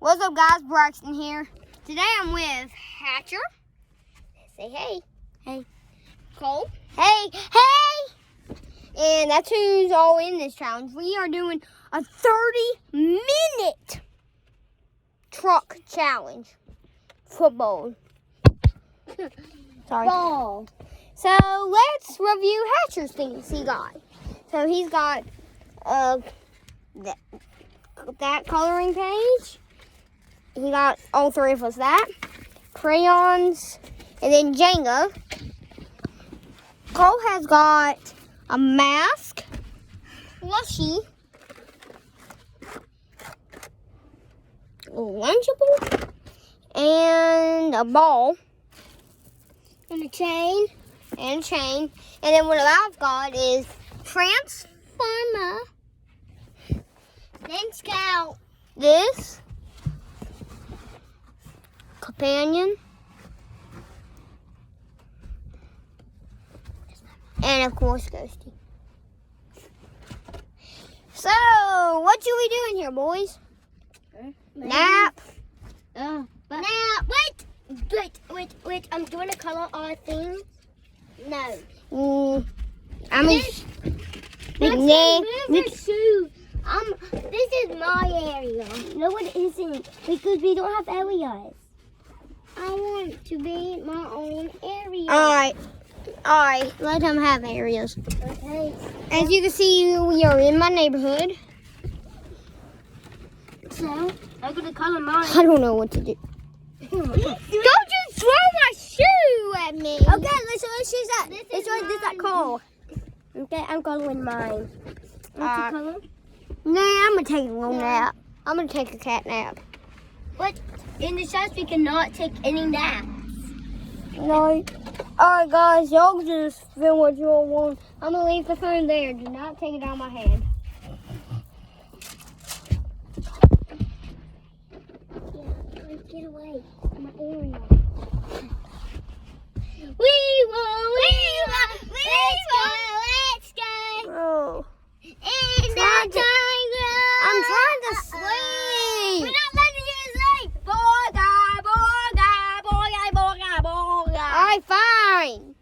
What's up, guys? Braxton here. Today I'm with Hatcher. Say hey. Hey. Cole. Hey. Hey! And that's who's all in this challenge. We are doing a 30-minute truck challenge. Football. Sorry. Ball. So let's review Hatcher's things he got. So he's got that coloring page. He got all three of us that. Crayons. And then Jenga. Cole has got a mask. Plushie. A Lunchable. And a ball. And a chain. And a chain. And then what I've got is Transformer. Then Scout. This. Companion. And of course, Ghosty. So, what should we do in here, boys? Nap. Nap. Wait. I'm doing a color on thing. No. I mean, this is my area. No, it isn't, because we don't have areas. I want to be my own area. Alright. Let them have areas. Okay. As you can see, we are in my neighborhood. So, I'm going to color mine. I don't know what to do. Don't just throw my shoe at me. Okay, let's use that. This is that Cole. Okay, I'm coloring mine. What's the color? Nah, I'm going to take a little nap. I'm going to take a cat nap. But in the shots, we cannot take any naps. No. Alright, guys, y'all can just film what you all want. I'm going to leave the phone there. Do not take it out of my hand. Yeah, get away from my area. Let's go. Oh. In the jungle. I'm trying to sleep. We're not letting you sleep. Boy, Alright, fine.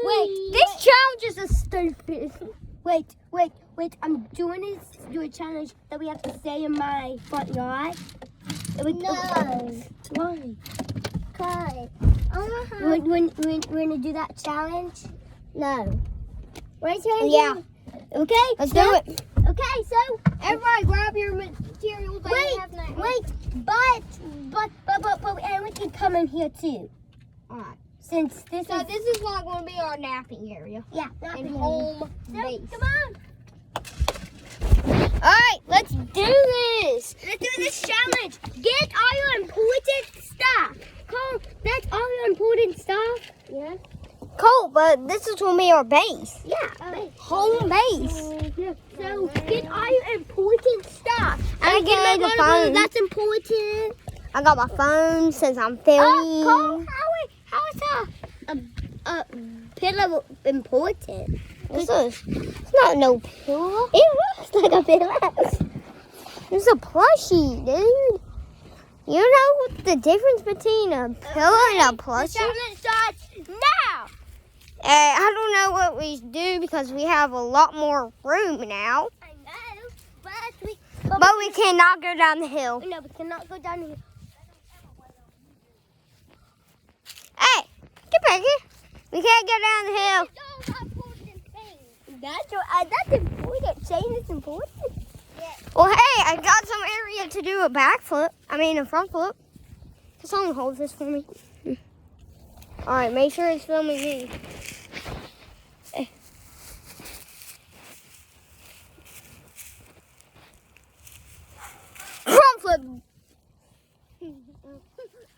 Wait, This challenge is a stupid. Wait. I'm doing this to do a challenge that we have to stay in my front yard. No. Why? Cause we're gonna do that challenge. No. Right, Yeah. Okay. Let's do it. Okay, so Everybody grab your materials. but Aaron can come in here too. Alright. Since this So is this is not going to be our napping area. yeah, And home base. Come on. Alright, let's do this. Let's do this challenge. Get all your important stuff. Cole, that's all your important stuff. Yeah. Cool, but this is going to be our base. Yeah. Home base. So get all your important stuff. I get the phone. That's important. I got my phone since I'm filming. Cole, how is a pillow important? It's not no pillow. It looks like a pillow. It's a plushie, dude. You know the difference between a pillow and a plushie? The challenge starts now. I don't know what we do because we have a lot more room now. I know, But we cannot go down the hill. No, we cannot go down here. Hey, get back here. We can't go down the hill. That's important. Chain is important. Yeah. Well, hey, I got some area to do a back flip. A front flip. Can someone hold this for me? All right, make sure it's filming me. Front flip.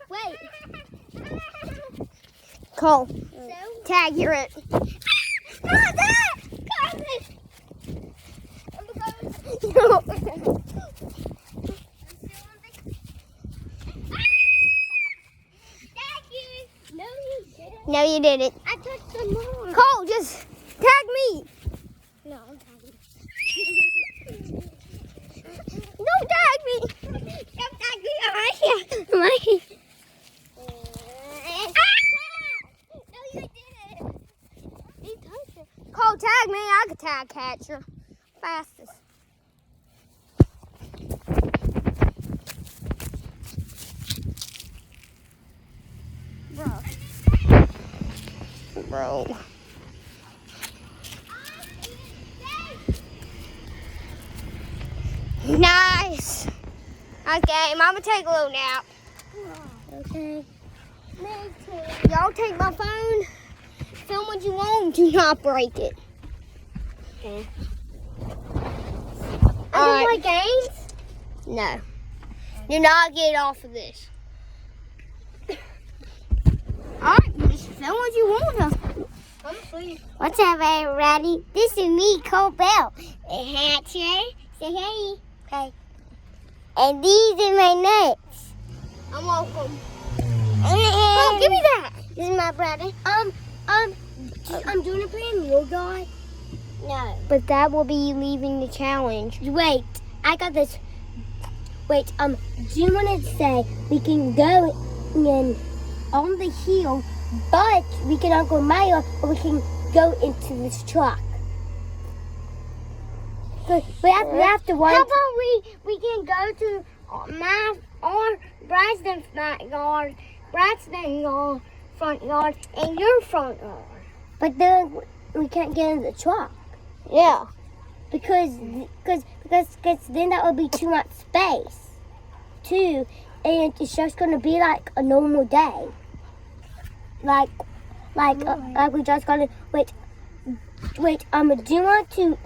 Wait. Cole, So? tag, you're it. Not that! No, you didn't. I touched some more. Cole, just tag me. No, I'm tagging. tag catcher. Fastest. Bro. Nice. Okay, Mama take a little nap. Okay. Y'all take my phone. Film what you want. Do not break it. Okay. All I right. can play games? No. Do not get off of this. Alright, just film what you want. I'm asleep. What's up, everybody? This is me, Cole Bell. And Hatcher. Say hey. Hey. And these are my nuts. I'm welcome. Oh, give me that. This is my brother. I'm doing a brand new guy. No. But that will be leaving the challenge. Wait, I got this. Wait, do you want to say we can go in on the hill, but we cannot go a mile, or we can go into this truck? We have to one. How about we can go to our Braxton's backyard, Braxton's front yard, and your front yard. But then we can't get in the truck Yeah. because then that would be too much space, too, and it's just gonna be like a normal day. Like we just gotta wait. Do you want to?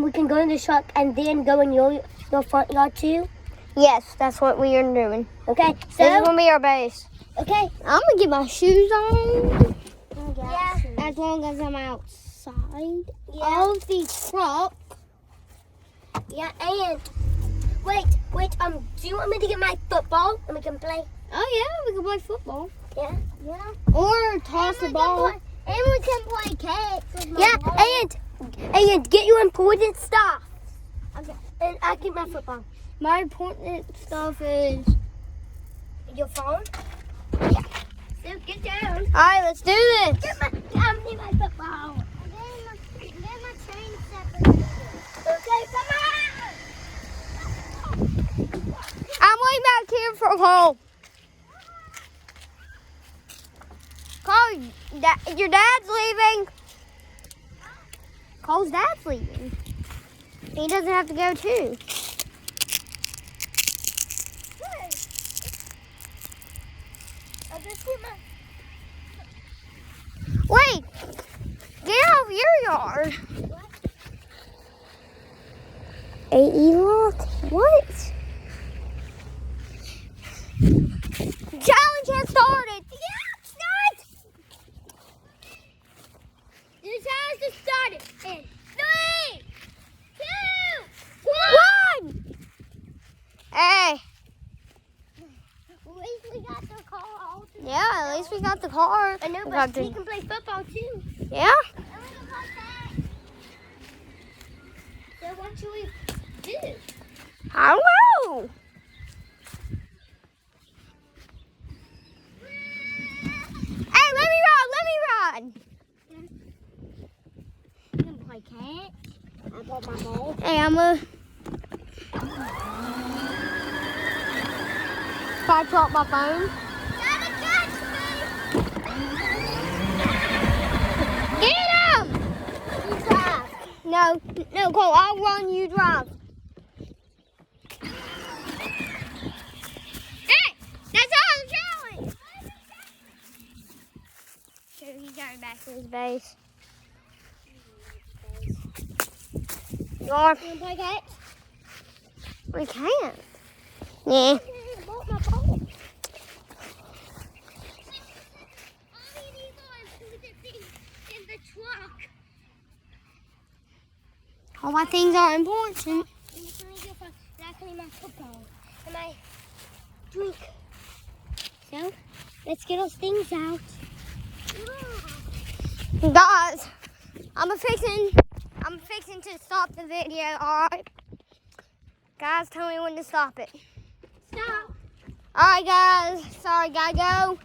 We can go in the truck and then go in your front yard too. Yes, that's what we are doing. Okay, This is gonna be our base. okay. I'm gonna get my shoes on. Yeah. As long as I'm outside Yeah. of the truck. Yeah, and wait. Do you want me to get my football and we can play? Oh yeah, we can play football. Yeah. Or toss the ball. And we can play catch. Yeah, and get your important stuff. Okay. And I get my football. my important stuff is. Your phone? Yeah. So get down. Alright, let's do this. Get my football. Get my chain separate. Okay, come on. I'm way back here from home. Cole, your dad's leaving. Cole's dad's leaving. He doesn't have to go too. Wait, get off your yard. A-E-lock? What? Challenge has started. Yeah, start. The challenge has started in 3, 2, 1. Hey. At least we got the car. Yeah, at least we got the car. I know, We but got we the- can play football too. Yeah? And we can play that. So what should we do? I don't know. Hey, let me run. We can play catch. I brought my ball. Hey, if I drop my phone. Gotta catch Get him! me! You drive. No, Cole, I'll run, you drive. Hey, that's all the challenge. Sure, he's going back to his base. You want? You wanna play catch? We can't. Yeah. I brought my ball. In the truck. All my things are important. Exactly my football and my drink. So, let's get those things out. Guys, I'm fixing to stop the video, alright? Guys, tell me when to stop it. Stop. Alright guys, sorry, gotta go.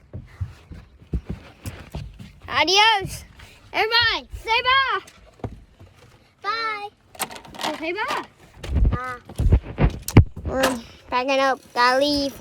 Adios. Everybody, say bye. Bye. Okay, bye. Bye. We're packing up. Gotta leave.